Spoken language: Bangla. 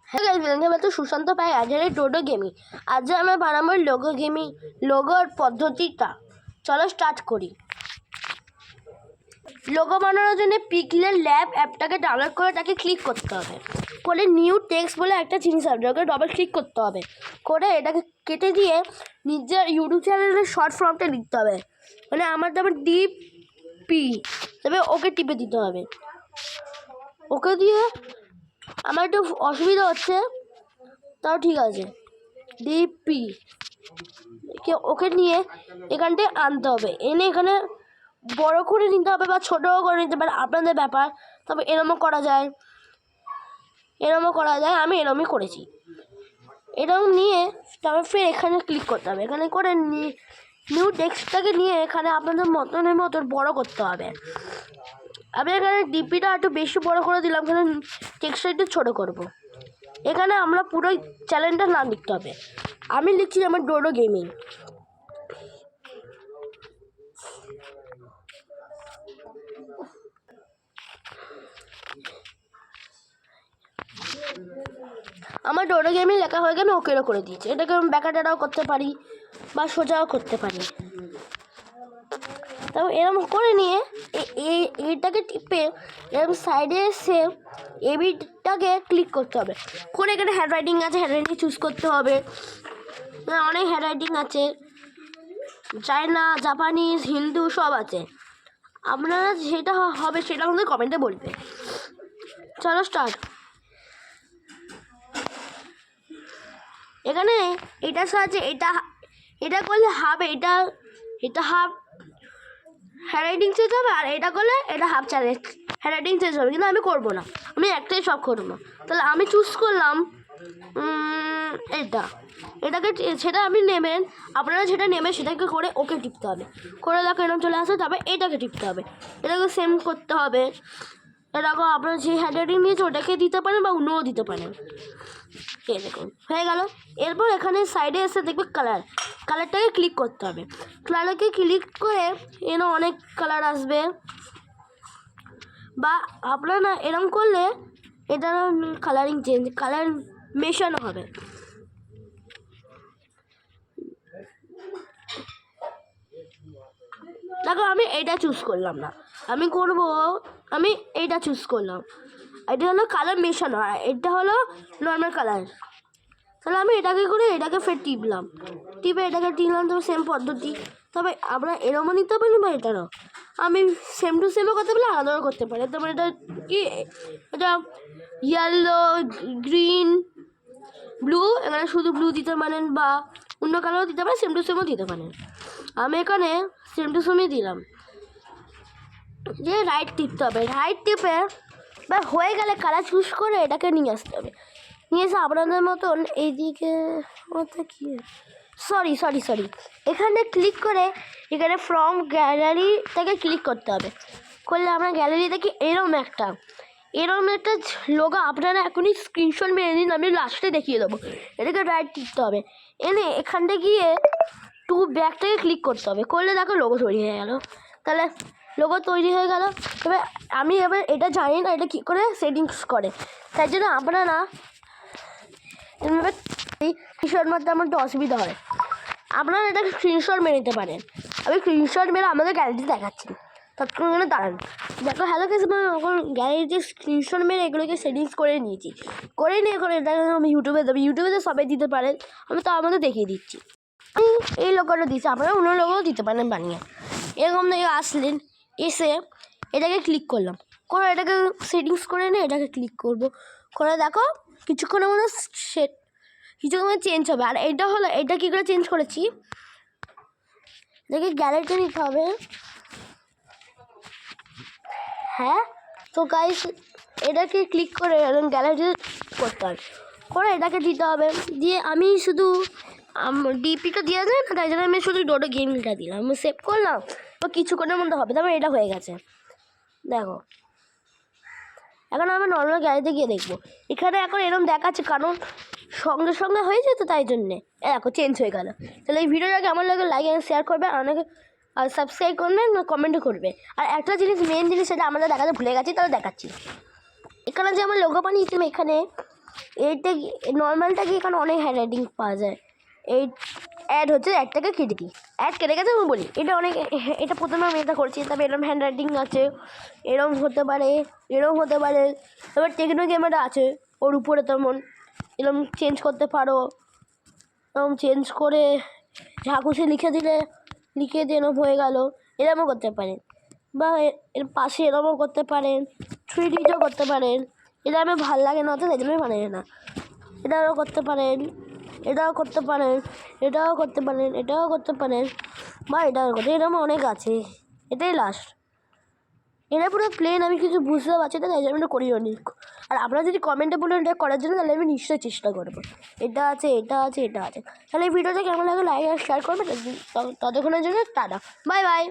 হ্যাঁ guys, welcome to Sushant Pai আজের ডোডো গেমিং। আজ আমরা বানাবো লোগোর পদ্ধতিটা। চলো স্টার্ট করি। লোগো বানানোর জন্য পিক্সেল ল্যাব অ্যাপটাকে ডাউনলোড করে তাকে ক্লিক করতে হবে। করে নিউ টেক্সট বলে একটা জিনিস আসবে, ওকে ডবল ক্লিক করতে হবে। করে এটাকে কেটে দিয়ে নিজের ইউটিউব চ্যানেলের শর্ট ফর্মটা লিখতে হবে। মানে আমার তবে ডিপি, তবে ওকে টিপে দিতে হবে। ওকে দিয়ে আমার একটু অসুবিধা হচ্ছে, তাও ঠিক আছে। ডিপি ওকে নিয়ে এখানটায় আনতে হবে, এনে এখানে বড় করে নিতে হবে বা ছোটও করে নিতে পারে, আপনাদের ব্যাপার। তবে এরমও করা যায়, আমি এরমই করেছি। এরকম নিয়ে তবে ফের এখানে ক্লিক করতে হবে। এখানে করে নিউ টেক্সটটাকে নিয়ে এখানে আপনাদের মতন বড় করতে হবে। আমি এখানে ডিপিটা একটু বেশি বড় করে দিলাম, এখানে টেক্সটটা একটু ছোটো করবো। এখানে আমরা পুরো চ্যানেলটার নাম লিখতে হবে। আমি লিখছি আমার ডোডো গেমিং। আমার ডোডো গেমিং লেখা হয়ে গেলে ওকেও করে দিয়েছি। এটাকে আমি ব্যাকাটাটাও করতে পারি বা সোজাও করতে পারি। তবে এরকম করে নিয়ে এইটাকে টিপে এরকম সাইডে এসে এবিটাকে ক্লিক করতে হবে। করে এখানে হ্যান্ড রাইটিং আছে, হ্যান্ড রাইটিং চুজ করতে হবে। অনেক হ্যান্ড রাইটিং আছে, চায়না, জাপানিজ, হিন্দু সব আছে। আপনারা যেটা হবে সেটা আমাদের কমেন্টে বলবে। চলো স্টার্ট। এখানে এটার সাহায্যে এটা করলে হাফ, এটা হাফ হ্যান্ড রাইটিং চেঞ্জ হবে, আর এটা করলে এটা half challenge hand writing change হবে। কিন্তু আমি করবো না, আমি একটাই সব করবো। তাহলে আমি চুজ করলাম এটাকে, সেটা আপনি নেবেন। আপনারা যেটা নেবেন সেটাকে করে ওকে টিপতে হবে। করে দেখো এরকম চলে আসে, তবে এটাকে টিপতে হবে। এটাকে সেম করতে হবে। এরকম আপনারা যে হ্যান্ড রাইটিং নিয়েছে ওটাকে দিতে পারেন বা অন্যও দিতে পারেন। এই দেখুন হয়ে গেল। এরপর এখানে সাইডে এসে দেখবে কালারটাকে ক্লিক করতে হবে। কালারকে ক্লিক করে অনেক কালার আসবে, বা আপনারা এরকম করলে এটা কালারিং কালার মেশানো হবে। দেখো আমি এইটা চুজ করলাম না, আমি এইটা চুজ করলাম। এটা হলো কালার মেশানো, আর এটা হলো নর্মাল কালার। তাহলে আমি এটাকে ফের টিপে এটাকে টিপলাম। তবে সেম পদ্ধতি, তবে আমরা এরমও নিতে পারি বা এটারও। আমি সেম টু সেমও করতে পারি, আলাদাও করতে পারি। তারপরে এটা কি, এটা ইয়েলো, গ্রিন, ব্লু, এখানে শুধু ব্লু দিতে পারেন বা অন্য কালারও দিতে পারেন, সেম টু সেমও দিতে পারেন। আমি এখানে সেম টু সেমই দিলাম। যে রাইট টিপতে হবে, রাইট টিপে বা হয়ে গেলে কালার চুজ করে এটাকে নিয়ে আসতে হবে। নিয়ে এসে আপনাদের মতন এইদিকে কি সরি এখানে ক্লিক করে এখানে ফ্রম গ্যালারিটাকে ক্লিক করতে হবে। করলে আমরা গ্যালারি দেখি এরম একটা লোগো। আপনারা এখনই স্ক্রিনশট মেরে নিন, আমি লাস্টে দেখিয়ে দেবো। এটাকে রাইট টিপতে হবে, এনে এখানটা গিয়ে টু ব্যাকটাকে ক্লিক করতে হবে। করলে দেখো লোগো তৈরি হয়ে গেল। তাহলে লোগো তৈরি হয়ে গেল। তবে আমি এবার এটা জানি না এটা কী করে সেটিংস করে, তাই জন্য আপনারা স্ক্রিনশট মারতে আমার একটু অসুবিধা হয়। আপনারা এটাকে স্ক্রিনশট মেরে নিতে পারেন। আমি স্ক্রিনশট মেরে আমাদের গ্যালারিতে দেখাচ্ছি। তৎক্ষণে দাঁড়ান, দেখো হ্যালো কেস, এখন গ্যালারিতে স্ক্রিনশট মেরে এগুলোকে সেটিংস করে নিয়েছি। করে নিয়ে এখন এটাকে আমি ইউটিউবে দেবো। ইউটিউবে সবাই দিতে পারেন, আমি তো আমাদের দেখিয়ে দিচ্ছি। আমি এই লোগোটা দিচ্ছি, আপনারা অন্য লোগোও দিতে পারেন বানিয়ে। এরকম থেকে আসলেন, এসে এটাকে ক্লিক করলাম। করে এটাকে সেটিংস করে নিয়ে এটাকে ক্লিক করবো। করে দেখো কিছুক্ষণের মধ্যে চেঞ্জ হবে। আর এটা কী করে চেঞ্জ করেছি, এটাকে গ্যালারিতে নিতে হবে। হ্যাঁ, তো গাইস এটাকে ক্লিক করে গ্যালারিতে করতে হবে। করে এটাকে দিতে হবে। দিয়ে আমি শুধু ডিপিটা দিয়ে দেয় না, তাই জন্য আমি শুধু ডোডো গেমিংটা দিলাম। আমি সেভ করলাম, তো কিছুক্ষণের মধ্যে হবে। তারপরে এটা হয়ে গেছে। দেখো এখন আমি নর্মাল গ্যালারিতে গিয়ে দেখবো। এখানে এখন এরকম দেখাচ্ছে, কারণ সঙ্গে সঙ্গে হয়ে যেত, তাই জন্যে দেখো চেঞ্জ হয়ে গেল। তাহলে এই ভিডিওটা কেমন লাগে লাইক আর শেয়ার করবে, অনেকে আর সাবস্ক্রাইব করবেন, কমেন্টও করবে। আর একটা মেন জিনিস সেটা আমরা দেখাতে ভুলে গেছি, তাহলে দেখাচ্ছি। এখানে যে আমার লোগো বানিয়েছিলাম, এখানে এইটা নর্মালটা গিয়ে এখানে অনেক হ্যান্ড রাইটিং পাওয়া যায়। এই অ্যাড হচ্ছে, অ্যাডটাকে কেটে দিই, অ্যাড কেটে গেছে আমি বলি এটা অনেক, এটা প্রথমে আমি এটা করছি, তবে এরকম হ্যান্ড রাইটিং আছে, এরকম হতে পারে, এরকম হতে পারে। তারপর টেকনো ক্যামেরা আছে ওর উপরে, তেমন এরকম চেঞ্জ করতে পারো, এরকম চেঞ্জ করে ঝাঁকুসে লিখে দিয়ে এরকম হয়ে গেল, এরকমও করতে পারেন। বা এর পাশে এরকমও করতে পারেন, 3Dও করতে পারেন। এটা আমার ভালো লাগে না, তো এই জন্যই বানাই না। এটাও করতে পারেন, এটাও করতে পারেন, এটাও করতে পারেন, এটাও করতে পারেন, বা এটাও করতে, এরকম অনেক আছে। এটাই লাস্ট। এটা পুরো প্লেন, আমি কিছু বুঝতে পারছি না, তাই জন্য আমি করিও নি। আর আপনারা যদি কমেন্টে বলেন এটা করার জন্য, তাহলে আমি নিশ্চয়ই চেষ্টা করবো। এটা আছে, এটা আছে, এটা আছে। তাহলে এই ভিডিওটা কেমন লাগে লাইক আর শেয়ার করবেন। ততক্ষণের জন্য টাটা, বাই বাই।